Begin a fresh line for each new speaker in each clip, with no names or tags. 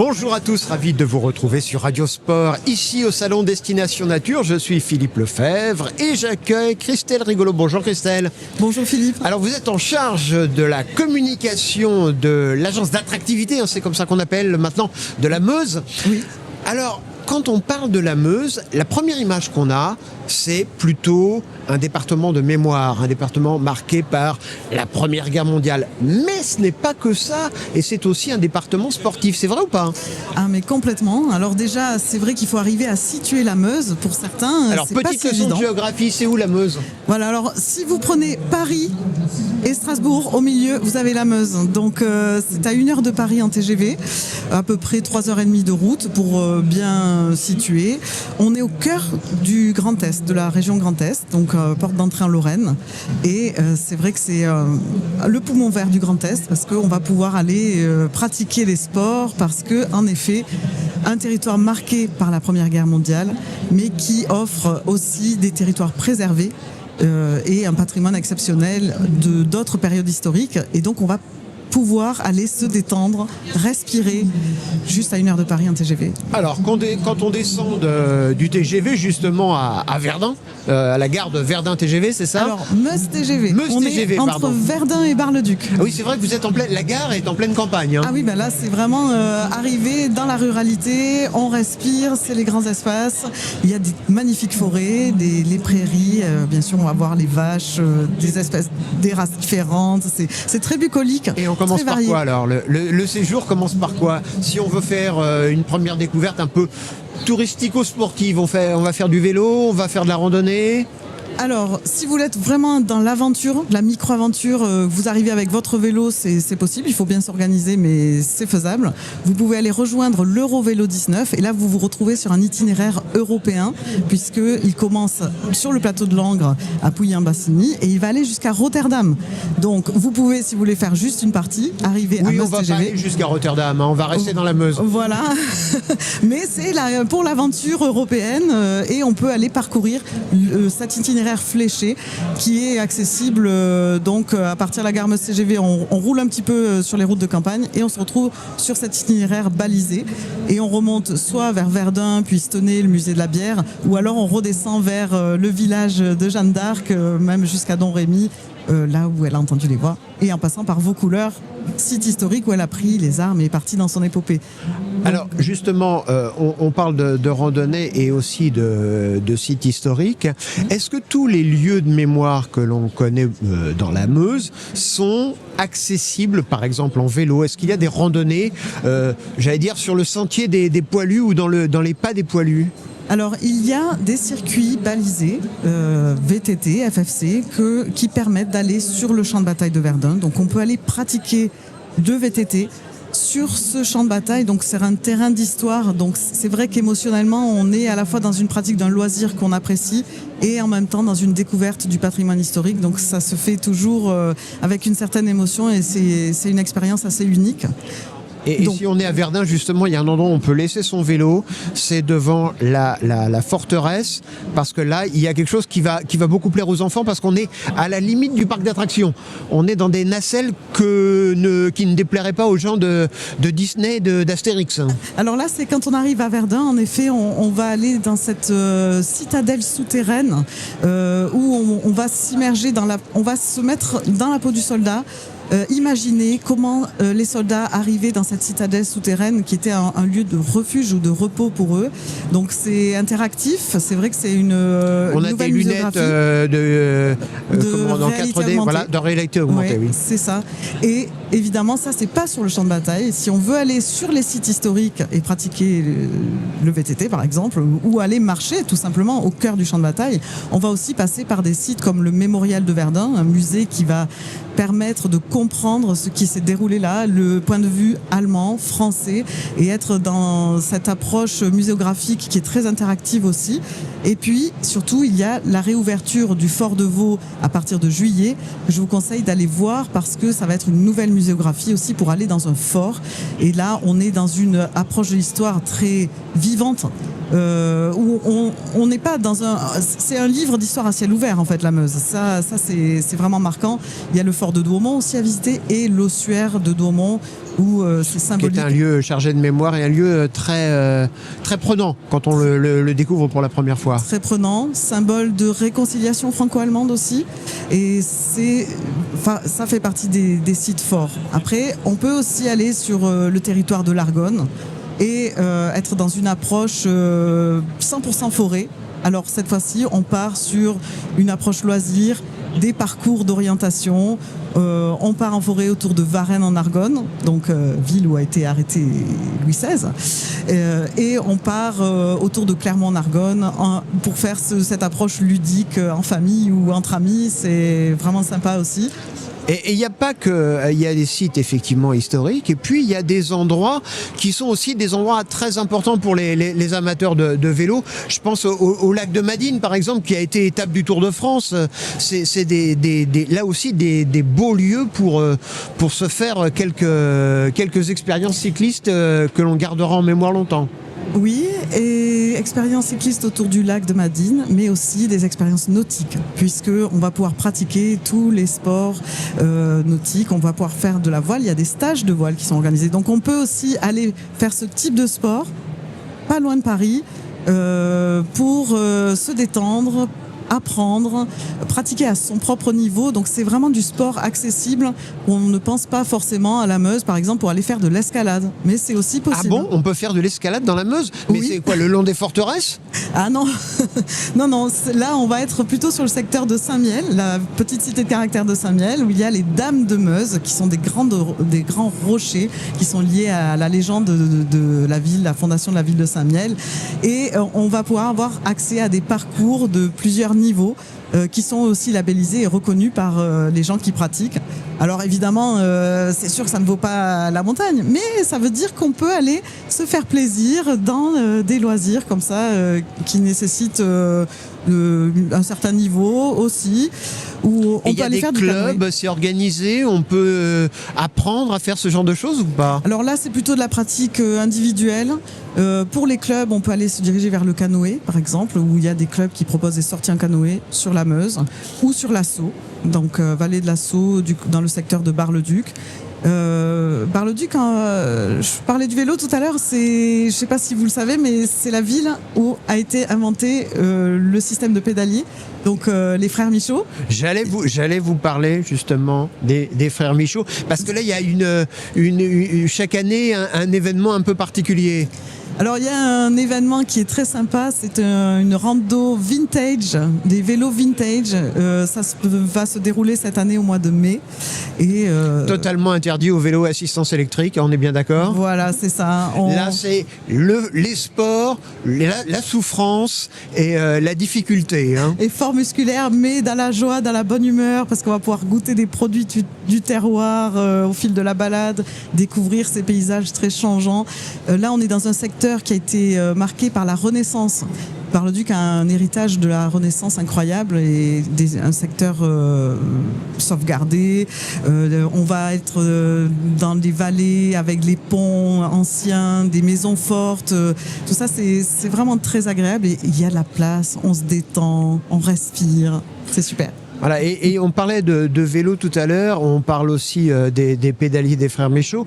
Bonjour à tous, ravi de vous retrouver sur Radio Sport, ici au salon Destination Nature. Je suis Philippe Lefebvre et j'accueille Christelle Rigolo. Bonjour Christelle.
Bonjour Philippe.
Alors vous êtes en charge de la communication de l'agence d'attractivité, c'est comme ça qu'on appelle maintenant, de la Meuse.
Oui.
Alors, quand on parle de la Meuse, la première image qu'on a, c'est plutôt un département de mémoire, un département marqué par la Première Guerre mondiale. Mais ce n'est pas que ça, et c'est aussi un département sportif, c'est vrai ou pas ?
Ah mais complètement. Alors déjà, c'est vrai qu'il faut arriver à situer la Meuse pour certains.
Alors,
c'est pas
petite
si
leçon de
évident.
géographie, c'est où la Meuse ?
Voilà, alors si vous prenez Paris et Strasbourg, au milieu, vous avez la Meuse. Donc c'est à 1 heure de Paris en TGV, à peu près 3h30 de route pour bien situer. On est au cœur du Grand Est, de la région Grand Est, donc porte d'entrée en Lorraine. Et c'est vrai que c'est le poumon vert du Grand Est parce qu'on va pouvoir aller pratiquer les sports parce que, en effet, un territoire marqué par la Première Guerre mondiale, mais qui offre aussi des territoires préservés et un patrimoine exceptionnel d'autres périodes historiques. Et donc, on va pouvoir aller se détendre, respirer, juste à 1 heure de Paris en TGV.
Alors, quand on descend du TGV justement à Verdun, à la gare de Verdun TGV, c'est ça ?
Alors, Meuse TGV.
Meuse
on
TGV,
est entre
pardon.
Verdun et Bar-le-Duc.
Ah oui, c'est vrai que vous êtes la gare est en pleine campagne. Hein.
Ah oui, ben là, c'est vraiment arriver dans la ruralité, on respire, c'est les grands espaces. Il y a des magnifiques forêts, les prairies, bien sûr, on va voir les vaches, des espèces, des races différentes. C'est très bucolique.
Et on commence
très
par
varié.
quoi alors ? Le séjour commence par quoi ? Si on veut faire une première découverte un peu touristico-sportive, on va faire du vélo, on va faire de la randonnée.
Alors, si vous êtes vraiment dans l'aventure, la micro-aventure, vous arrivez avec votre vélo, c'est possible, il faut bien s'organiser, mais c'est faisable. Vous pouvez aller rejoindre l'Eurovélo 19, et là, vous vous retrouvez sur un itinéraire européen, puisqu'il commence sur le plateau de Langres, à Pouilly-en-Bassigny, et il va aller jusqu'à Rotterdam. Donc, vous pouvez, si vous voulez faire juste une partie, arriver à
Oui,
Meuse
on va pas
TGV.
aller jusqu'à Rotterdam, hein, on va rester dans la Meuse.
Voilà, mais c'est pour l'aventure européenne et on peut aller parcourir cet itinéraire fléché qui est accessible donc à partir de la gare Meuse TGV. On roule un petit peu sur les routes de campagne et on se retrouve sur cet itinéraire balisé et on remonte soit vers Verdun, puis Stenay, le musée de la bière, ou alors on redescend vers le village de Jeanne d'Arc, même jusqu'à Domrémy, là où elle a entendu les voix, et en passant par Vaucouleurs, site historique où elle a pris les armes et est partie dans son épopée. Donc,
Alors justement, on parle de randonnée et aussi de sites historiques. Est-ce que tous les lieux de mémoire que l'on connaît dans la Meuse sont accessibles, par exemple en vélo ? Est-ce qu'il y a des randonnées, j'allais dire, sur le sentier des poilus ou dans les pas des poilus ?
Alors, il y a des circuits balisés, VTT, FFC, qui permettent d'aller sur le champ de bataille de Verdun. Donc, on peut aller pratiquer de VTT sur ce champ de bataille. Donc, c'est un terrain d'histoire. Donc, c'est vrai qu'émotionnellement, on est à la fois dans une pratique d'un loisir qu'on apprécie et en même temps dans une découverte du patrimoine historique. Donc, ça se fait toujours avec une certaine émotion et c'est une expérience assez unique.
Et si on est à Verdun, justement, il y a un endroit où on peut laisser son vélo, c'est devant la forteresse, parce que là, il y a quelque chose qui va beaucoup plaire aux enfants, parce qu'on est à la limite du parc d'attractions. On est dans des nacelles qui ne déplairaient pas aux gens de Disney, d'Astérix.
Alors là, c'est quand on arrive à Verdun, en effet, on va aller dans cette citadelle souterraine où on va s'immerger on va se mettre dans la peau du soldat. Imaginer comment les soldats arrivaient dans cette citadelle souterraine qui était un lieu de refuge ou de repos pour eux. Donc c'est interactif, c'est vrai que c'est une
on a
nouvelle
des lunettes de
réalité
4D, voilà, de réalité augmentée.
Ouais,
oui.
c'est ça. Et évidemment, ça c'est pas sur le champ de bataille. Si on veut aller sur les sites historiques et pratiquer le VTT par exemple, ou aller marcher tout simplement au cœur du champ de bataille, on va aussi passer par des sites comme le Mémorial de Verdun, un musée qui va permettre de comprendre ce qui s'est déroulé là, le point de vue allemand, français, et être dans cette approche muséographique qui est très interactive aussi. Et puis, surtout, il y a la réouverture du Fort de Vaux à partir de juillet, que je vous conseille d'aller voir parce que ça va être une nouvelle muséographie aussi pour aller dans un fort. Et là, on est dans une approche de l'histoire très vivante, où on n'est pas dans c'est un livre d'histoire à ciel ouvert en fait, la Meuse. Ça c'est vraiment marquant. Il y a le fort de Douaumont aussi à visiter et l'ossuaire de Douaumont où c'est symbolique.
Qui est un lieu chargé de mémoire et un lieu très prenant quand on le découvre pour la première fois.
Très prenant, symbole de réconciliation franco-allemande aussi. Et ça fait partie des sites forts. Après, on peut aussi aller sur le territoire de l'Argonne et être dans une approche 100% forêt. Alors cette fois-ci, on part sur une approche loisir, des parcours d'orientation. On part en forêt autour de Varennes en Argonne, donc ville où a été arrêté Louis XVI. Et on part autour de Clermont en Argonne pour faire cette approche ludique en famille ou entre amis. C'est vraiment sympa aussi.
Et il n'y a pas que, il y a des sites effectivement historiques, et puis il y a des endroits qui sont aussi des endroits très importants pour les amateurs de vélo. Je pense au lac de Madine, par exemple, qui a été étape du Tour de France. C'est là aussi des beaux lieux pour se faire quelques expériences cyclistes que l'on gardera en mémoire longtemps.
Oui, et expériences cyclistes autour du lac de Madine, mais aussi des expériences nautiques, puisqu'on va pouvoir pratiquer tous les sports nautiques, on va pouvoir faire de la voile, il y a des stages de voile qui sont organisés. Donc on peut aussi aller faire ce type de sport, pas loin de Paris, pour se détendre, apprendre, pratiquer à son propre niveau. Donc c'est vraiment du sport accessible. On ne pense pas forcément à la Meuse, par exemple, pour aller faire de l'escalade. Mais c'est aussi possible.
Ah bon, on peut faire de l'escalade dans la Meuse? Mais oui. C'est quoi, le long des forteresses?
Ah non, non. Là, on va être plutôt sur le secteur de Saint-Miel, la petite cité de caractère de Saint-Miel, où il y a les Dames de Meuse, qui sont des grands rochers qui sont liés à la légende de la ville, la fondation de la ville de Saint-Miel. Et on va pouvoir avoir accès à des parcours de plusieurs niveaux qui sont aussi labellisés et reconnus par les gens qui pratiquent. Alors évidemment, c'est sûr que ça ne vaut pas la montagne, mais ça veut dire qu'on peut aller se faire plaisir dans des loisirs comme ça qui nécessitent un certain niveau aussi. Où on peut aller faire
du clubs, c'est organisé, on peut apprendre à faire ce genre de choses ou pas?
Alors là, c'est plutôt de la pratique individuelle. Pour les clubs, on peut aller se diriger vers le canoë, par exemple, où il y a des clubs qui proposent des sorties en canoë sur la Meuse ou sur l'Assau, donc vallée de l'Assau, dans le secteur de Bar-le-Duc. Bar-le-Duc, je parlais du vélo tout à l'heure, je ne sais pas si vous le savez, mais c'est la ville où a été inventé le système de pédalier, donc les frères Michaud.
J'allais vous parler justement des frères Michaud, parce que là il y a chaque année un événement un peu particulier.
Alors il y a un événement qui est très sympa, c'est une rando vintage, des vélos vintage. Ça va se dérouler cette année au mois de mai.
Totalement interdit aux vélos assistance électrique, on est bien d'accord?
Voilà, c'est ça.
Là c'est les sports, la souffrance et la difficulté.
Effort musculaire, mais dans la joie, dans la bonne humeur, parce qu'on va pouvoir goûter des produits du terroir au fil de la balade, découvrir ces paysages très changeants. Là on est dans un secteur qui a été marqué par la Renaissance. Bar-le-Duc a un héritage de la Renaissance incroyable et un secteur sauvegardé. On va être dans des vallées avec les ponts anciens, des maisons fortes. Tout ça, c'est vraiment très agréable et il y a de la place, on se détend, on respire. C'est super.
Voilà, et on parlait de vélo tout à l'heure, on parle aussi des pédaliers des frères Michaud.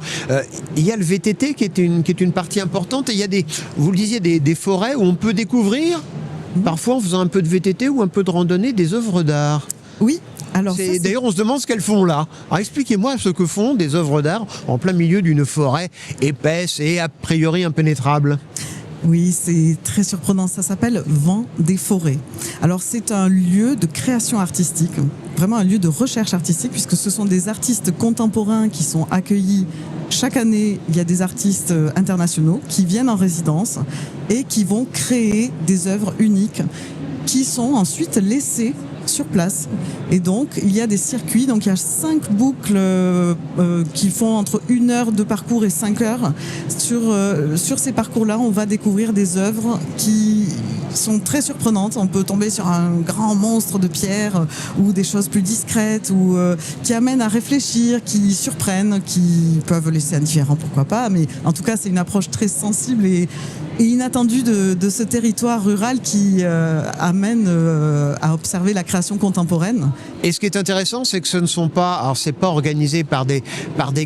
Il y a le VTT qui est une partie importante, et il y a vous le disiez, des forêts où on peut découvrir, parfois en faisant un peu de VTT ou un peu de randonnée, des œuvres d'art.
Oui.
D'ailleurs, on se demande ce qu'elles font là. Alors expliquez-moi ce que font des œuvres d'art en plein milieu d'une forêt épaisse et a priori impénétrable.
Oui, c'est très surprenant. Ça s'appelle Vent des forêts. Alors, c'est un lieu de création artistique, vraiment un lieu de recherche artistique, puisque ce sont des artistes contemporains qui sont accueillis. Chaque année, il y a des artistes internationaux qui viennent en résidence et qui vont créer des œuvres uniques qui sont ensuite laissées sur place. Et donc, il y a des circuits. Donc, il y a 5 boucles qui font entre 1 heure de parcours et 5 heures. Sur ces parcours-là, on va découvrir des œuvres qui sont très surprenantes. On peut tomber sur un grand monstre de pierre ou des choses plus discrètes ou qui amènent à réfléchir, qui surprennent, qui peuvent laisser indifférent, pourquoi pas. Mais en tout cas, c'est une approche très sensible et et inattendu de ce territoire rural qui amène à observer la création contemporaine.
Et ce qui est intéressant, c'est que ce ne sont pas, alors c'est pas organisé par des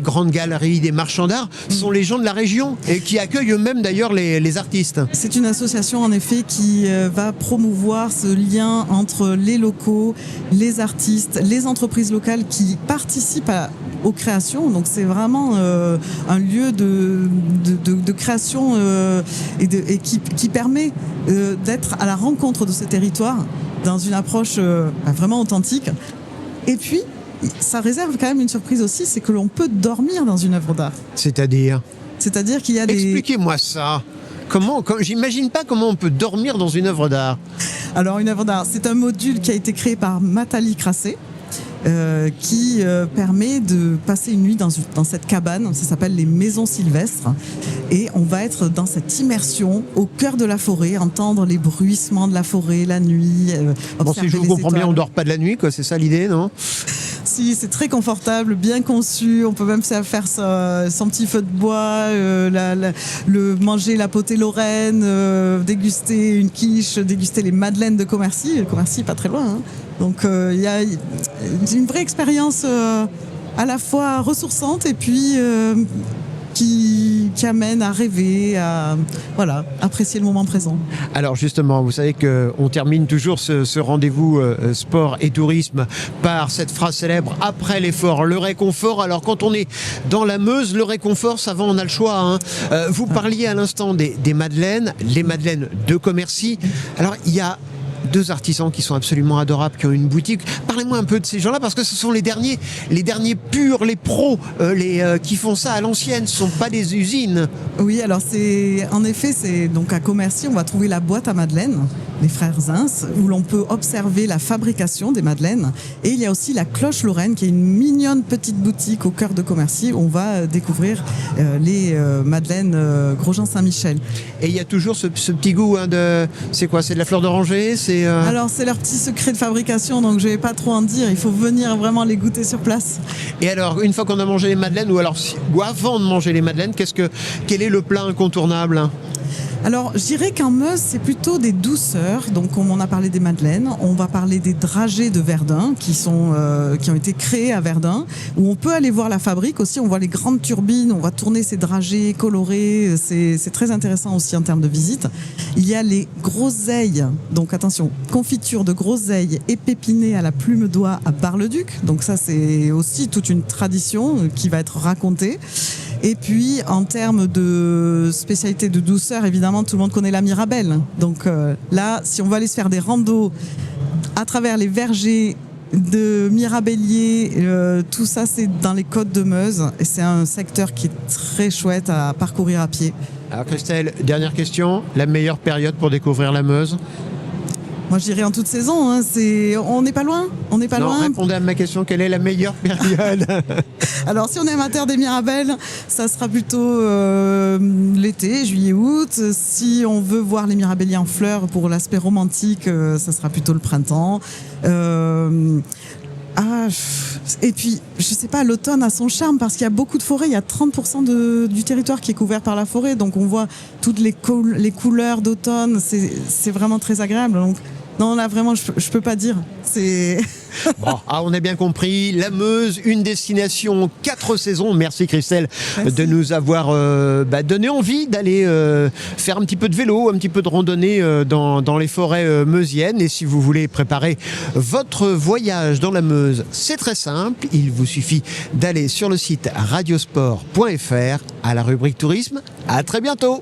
grandes galeries, des marchands d'art, ce sont les gens de la région et qui accueillent eux-mêmes d'ailleurs les artistes.
C'est une association en effet qui va promouvoir ce lien entre les locaux, les artistes, les entreprises locales qui participent aux créations. Donc c'est vraiment un lieu de création et qui permet d'être à la rencontre de ces territoires dans une approche vraiment authentique. Et puis, ça réserve quand même une surprise aussi, c'est que l'on peut dormir dans une œuvre d'art.
C'est-à-dire
qu'il y a des...
Expliquez-moi ça. J'imagine pas comment on peut dormir dans une œuvre d'art.
Alors, une œuvre d'art, c'est un module qui a été créé par Nathalie Crassé, qui permet de passer une nuit dans cette cabane. Ça s'appelle les Maisons Sylvestres. Et on va être dans cette immersion au cœur de la forêt, entendre les bruissements de la forêt la nuit.
Bon, si je vous comprends bien, on dort pas de la nuit, quoi. C'est ça l'idée, non ?
Si, c'est très confortable, bien conçu. On peut même faire son petit feu de bois, manger la potée lorraine, déguster une quiche, déguster les madeleines de Commercy. Commercy, pas très loin, hein. Donc il y a une vraie expérience à la fois ressourçante et puis qui amène à rêver, à apprécier le moment présent.
Alors justement, vous savez qu'on termine toujours ce rendez-vous sport et tourisme par cette phrase célèbre: après l'effort, le réconfort. Alors quand on est dans la Meuse, le réconfort, ça va, on a le choix, hein. Vous parliez à l'instant des madeleines, les madeleines de Commercy. Alors il y a 2 artisans qui sont absolument adorables, qui ont une boutique. Parlez-moi un peu de ces gens-là, parce que ce sont les derniers purs, les pros, qui font ça à l'ancienne. Ce ne sont pas des usines.
Oui, alors c'est donc à Commercy, on va trouver la boîte à madeleine, les frères Zins, où l'on peut observer la fabrication des madeleines. Et il y a aussi la Cloche Lorraine, qui est une mignonne petite boutique au cœur de Commercy, où on va découvrir les madeleines Grosjean-Saint-Michel.
Et il y a toujours ce petit goût, hein, c'est quoi? C'est de la fleur d'oranger?
Alors c'est leur petit secret de fabrication, donc je vais pas trop en dire, il faut venir vraiment les goûter sur place.
Et alors, une fois qu'on a mangé les madeleines, ou avant de manger les madeleines, quel est le plat incontournable?
Alors, je dirais qu'en Meuse, c'est plutôt des douceurs. Donc, comme on a parlé des madeleines, on va parler des dragées de Verdun qui ont été créés à Verdun, où on peut aller voir la fabrique aussi. On voit les grandes turbines, on va tourner ces dragées colorées. C'est très intéressant aussi en termes de visite. Il y a les groseilles. Donc, attention, confiture de groseilles épépinées à la plume d'oie à Bar-le-Duc. Donc, ça, c'est aussi toute une tradition qui va être racontée. Et puis, en termes de spécialité de douceur, évidemment, tout le monde connaît la Mirabelle. Donc là, si on va aller se faire des randos à travers les vergers de Mirabelliers, tout ça, c'est dans les côtes de Meuse. Et c'est un secteur qui est très chouette à parcourir à pied.
Alors Christelle, dernière question. La meilleure période pour découvrir la Meuse?
Moi, je dirais en toute saison. Hein, on n'est pas loin. On n'est pas loin.
Répondez à ma question. Quelle est la meilleure période?
Alors, si on est amateur des Mirabelles, ça sera plutôt l'été, juillet-août. Si on veut voir les Mirabelliers en fleurs pour l'aspect romantique, ça sera plutôt le printemps. Et puis, je sais pas, l'automne a son charme parce qu'il y a beaucoup de forêts. Il y a 30% du territoire qui est couvert par la forêt. Donc, on voit toutes les couleurs d'automne. C'est vraiment très agréable. Donc, non, là, vraiment, je peux pas dire. C'est...
Bon, on a bien compris. La Meuse, une destination 4 saisons. Merci Christelle. Merci de nous avoir donné envie d'aller faire un petit peu de vélo, un petit peu de randonnée dans les forêts meusiennes. Et si vous voulez préparer votre voyage dans la Meuse, c'est très simple. Il vous suffit d'aller sur le site radiosport.fr à la rubrique tourisme. À très bientôt.